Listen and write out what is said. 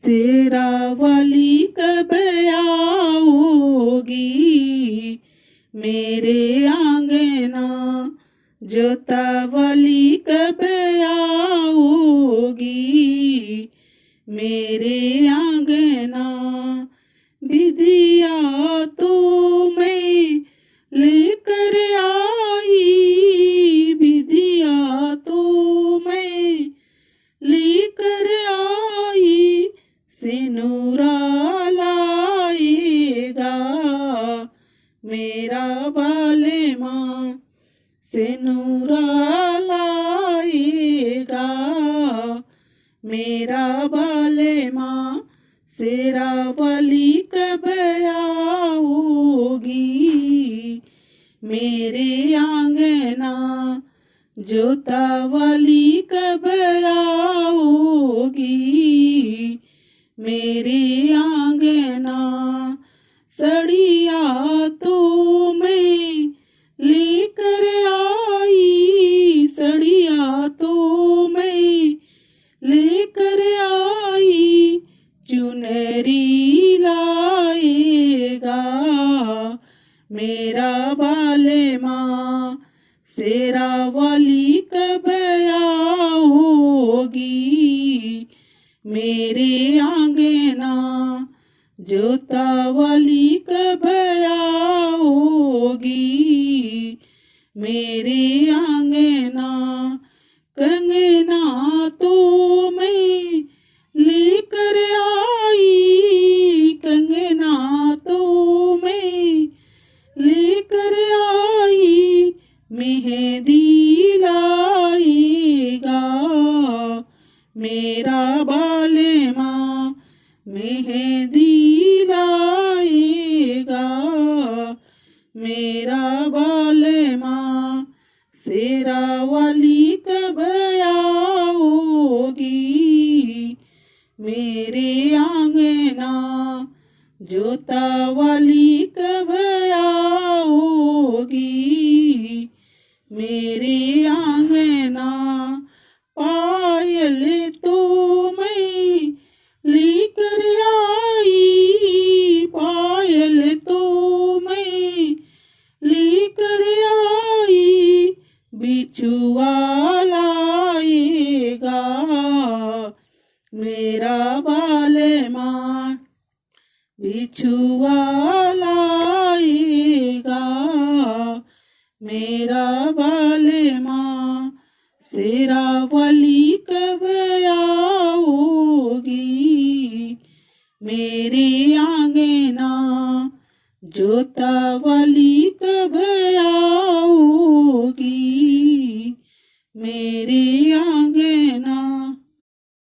शेरा वाली कब आओगी मेरे आंगना, जोता वाली कब आओगी मेरे आंगना। विधिया तो मैं लेकर आई, विधिया तो मैं लेकर आई, सिनुरा लाएगा मेरा बालेमा, सिनुरा लाएगा मेरा बालेमा। शेरा वाली कब आओगी मेरे आंगना, जोता वाली कब आओगी मेरे आंगना। सड़िया तो मैं लेकर आई, सड़िया तो मैं लेकर आई, चुनरी लाएगा मेरा बालेमा। शेरा वाली कब आओगी मेरे आंगना, जोता वाली कब आओगी मेरे आंगना। कंगना तो मैं लेकर आई, कंगना तो मैं लेकर आई, मेहंदी लाएगा मेरा बालेमा, मेहंदी लाएगा मेरा बालेमा। शेरा वाली कब आओगी मेरे आंगना, जोता वाली कब आओगी मेरे आंगना। पायल तो मैं लेकर आई, पायल तो मैं लेकर आई, बिछुआ लाएगा मेरा बालेमा, बिछुआ लाएगा मेरा बालेमा। शेरा वाली कब आओगी मेरे आंगना, जोता वाली कब आओगी मेरे